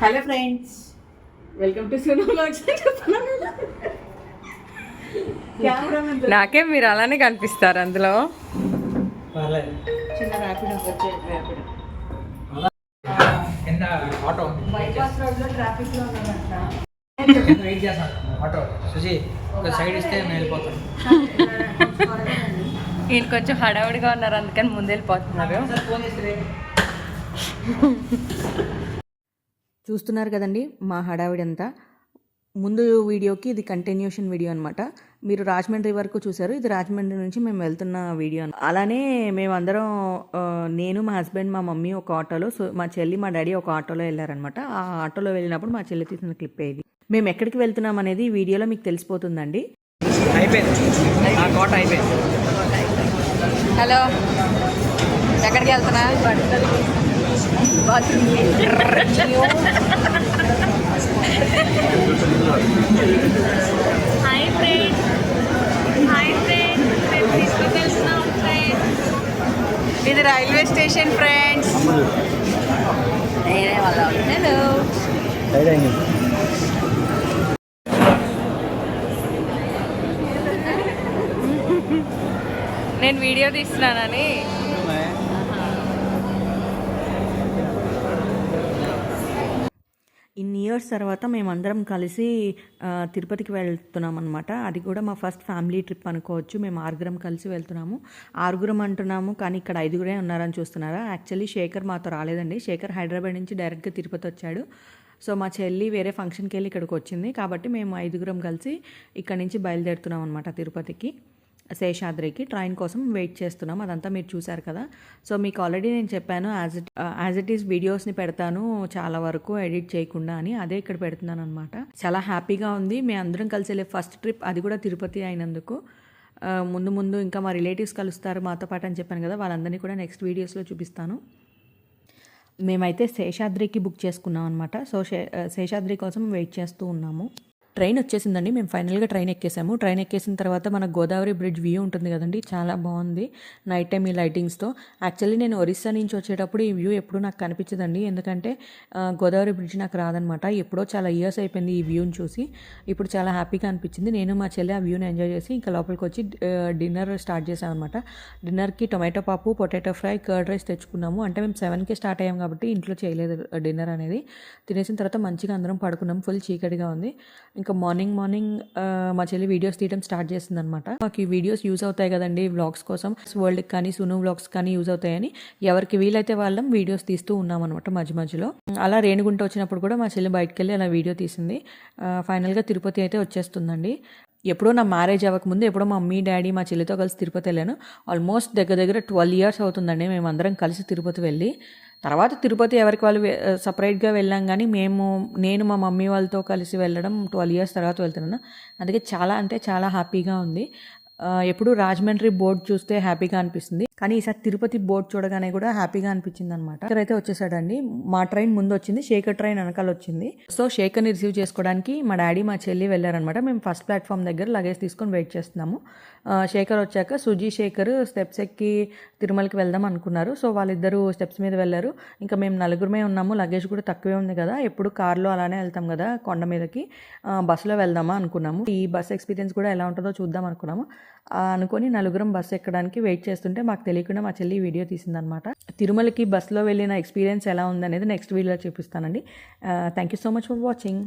Hello friends, welcome to Sunu vlogs. నాకే మీరు అలానే కనిపిస్తారు అందులో. చిన్న ర్యాపిడ్ బైపాస్ రోడ్ లో ట్రాఫిక్ లో ఉన్నామంట. ఆటో సుజీ ఒక సైడ్ ఇస్తే నేను వెళ్ళిపోతాను. ఈయన కొంచెం హడావుడిగా ఉన్నారు, అందుకని ముందు వెళ్ళిపోతున్నారు. చూస్తున్నారు కదండి మా హడావిడి అంతా. ముందు వీడియోకి ఇది కంటిన్యూషన్ వీడియో అనమాట. మీరు రాజమండ్రి వరకు చూసారు, ఇది రాజమండ్రి నుంచి మేము వెళ్తున్న వీడియో. అలానే మేమందరం నేను, మా హస్బెండ్, మా మమ్మీ ఒక ఆటోలో, సో మా చెల్లి, మా డాడీ ఒక ఆటోలో వెళ్ళారనమాట. ఆ ఆటోలో వెళ్ళినప్పుడు మా చెల్లి తీసిన క్లిప్ ఇది. మేము ఎక్కడికి వెళ్తున్నాం అనేది ఈ వీడియోలో మీకు తెలిసిపోతుందండి. హలో, ఎక్కడికి వెళ్తున్నా? ఇది రైల్వే స్టేషన్ ఫ్రెండ్స్. హలో, నేను వీడియో తీస్తున్నానని. ఇన్ని ఇయర్స్ తర్వాత మేమందరం కలిసి తిరుపతికి వెళ్తున్నాం అనమాట. అది కూడా మా ఫస్ట్ ఫ్యామిలీ ట్రిప్ అనుకోవచ్చు. మేము 6 కలిసి వెళ్తున్నాము. 6 అంటున్నాము కానీ ఇక్కడ 5 ఉన్నారని చూస్తున్నారా. యాక్చువల్లీ శేఖర్ మాతో రాలేదండి. శేఖర్ హైదరాబాద్ నుంచి డైరెక్ట్గా తిరుపతి వచ్చాడు. సో మా చెల్లి వేరే ఫంక్షన్కి వెళ్ళి ఇక్కడికి వచ్చింది కాబట్టి మేము 5 కలిసి ఇక్కడ నుంచి బయలుదేరుతున్నాం అనమాట తిరుపతికి, శేషాద్రికి. ట్రైన్ కోసం వెయిట్ చేస్తున్నాం. అదంతా మీరు చూసారు కదా. సో మీకు ఆల్రెడీ నేను చెప్పాను యాజ్ ఇట్ ఈస్ వీడియోస్ని పెడతాను చాలా వరకు ఎడిట్ చేయకుండా అని. అదే ఇక్కడ పెడుతున్నాను అనమాట. చాలా హ్యాపీగా ఉంది. మేము అందరం కలిసి వెళ్ళే ఫస్ట్ ట్రిప్, అది కూడా తిరుపతి అయినందుకు. ముందు ముందు ఇంకా మా రిలేటివ్స్ కలుస్తారు మాతో పాటు అని చెప్పాను కదా, వాళ్ళందరినీ కూడా నెక్స్ట్ వీడియోస్లో చూపిస్తాను. మేమైతే శేషాద్రికి బుక్ చేసుకున్నాం అనమాట. సో శేషాద్రి కోసం వెయిట్ చేస్తూ ఉన్నాము. ట్రైన్ వచ్చేసిందండి. మేము ఫైనల్గా ట్రైన్ ఎక్కేసాము. ట్రైన్ ఎక్కేసిన తర్వాత మన గోదావరి బ్రిడ్జ్ వ్యూ ఉంటుంది కదండి, చాలా బాగుంది నైట్ టైం ఈ లైటింగ్స్తో. యాక్చువల్లీ నేను ఒరిస్సా నుంచి వచ్చేటప్పుడు ఈ వ్యూ ఎప్పుడూ నాకు కనిపించదండి, ఎందుకంటే గోదావరి బ్రిడ్జ్ నాకు రాదనమాట. ఎప్పుడో చాలా ఇయర్స్ అయిపోయింది ఈ వ్యూని చూసి. ఇప్పుడు చాలా హ్యాపీగా అనిపించింది. నేను మా చెల్లి ఆ వ్యూని ఎంజాయ్ చేసి ఇంకా లోపలికి వచ్చి డిన్నర్ స్టార్ట్ చేసాం అనమాట. డిన్నర్కి టొమాటో పప్పు, పొటాటో ఫ్రై, కర్డ్ రైస్ తెచ్చుకున్నాము. అంటే మేము 7కే స్టార్ట్ అయ్యాం కాబట్టి ఇంట్లో చేయలేదు డిన్నర్ అనేది. తినేసిన తర్వాత మంచిగా అందరం పడుకున్నాం. ఫుల్ చీకటిగా ఉంది. ఇంకా మార్నింగ్ మా చెల్లి వీడియోస్ తీయడం స్టార్ట్ చేస్తుంది అనమాట. మాకు ఈ వీడియోస్ యూజ్ అవుతాయి కదండి వ్లాగ్స్ కోసం, వరల్డ్కి కానీ సును వ్లాగ్స్ కానీ యూజ్ అవుతాయని ఎవరికి వీలైతే వాళ్ళం వీడియోస్ తీస్తూ ఉన్నాం అనమాట మధ్యలో. అలా రేణిగుంట వచ్చినప్పుడు కూడా మా చెల్లి బయటకు వెళ్ళి అలా వీడియో తీసింది. ఫైనల్గా తిరుపతి అయితే వచ్చేస్తుందండి. ఎప్పుడో నా మ్యారేజ్ అవ్వకముందు ఎప్పుడో మా మమ్మీ, డాడీ, మా చెల్లితో కలిసి తిరుపతి వెళ్ళాను. ఆల్మోస్ట్ దగ్గర 12 ఇయర్స్ అవుతుందండి మేమందరం కలిసి తిరుపతి వెళ్ళి. తర్వాత తిరుపతి ఎవరికి వాళ్ళు సపరేట్గా వెళ్ళాం కానీ నేను మా మమ్మీ వాళ్ళతో కలిసి వెళ్ళడం 12 ఇయర్స్ తర్వాత వెళ్తున్నాను. అందుకే చాలా హ్యాపీగా ఉంది. ఎప్పుడు రాజమండ్రి బోర్డు చూస్తే హ్యాపీగా అనిపిస్తుంది, కానీ ఈసారి తిరుపతి బోర్డు చూడగానే కూడా హ్యాపీగా అనిపించింది అనమాట. శేఖర్ అయితే వచ్చేసాడండి. మా ట్రైన్ ముందు వచ్చింది, శేఖర్ ట్రైన్ వెనకాల వచ్చింది. సో శేఖర్ని రిసీవ్ చేసుకోవడానికి మా డాడీ, మా చెల్లి వెళ్ళారనమాట. మేము ఫస్ట్ ప్లాట్ఫామ్ దగ్గర లగేజ్ తీసుకొని వెయిట్ చేస్తున్నాము. శేఖర్ వచ్చాక సుజీ, శేఖర్ స్టెప్స్ ఎక్కి తిరుమలకి వెళ్దాం అనుకున్నారు. సో వాళ్ళిద్దరూ స్టెప్స్ మీద వెళ్ళారు. ఇంకా మేము 4 ఉన్నాము. లగేజ్ కూడా తక్కువే ఉంది కదా, ఎప్పుడు కార్లో అలానే వెళ్తాం కదా కొండ మీదకి, బస్సులో వెళ్దామా అనుకున్నాము. ఈ బస్ ఎక్స్పీరియన్స్ కూడా ఎలా ఉంటుందో చూద్దాం అనుకున్నాము. అనుకొని 4 బస్సు ఎక్కడానికి వెయిట్ చేస్తుంటే మాకు తెలియకుండా మా చెల్లి వీడియో తీసిందనమాట. తిరుమలకి బస్సులో వెళ్ళిన ఎక్స్పీరియన్స్ ఎలా ఉందనేది నెక్స్ట్ వీడియోలో చూపిస్తానండి. Thank you so much for watching.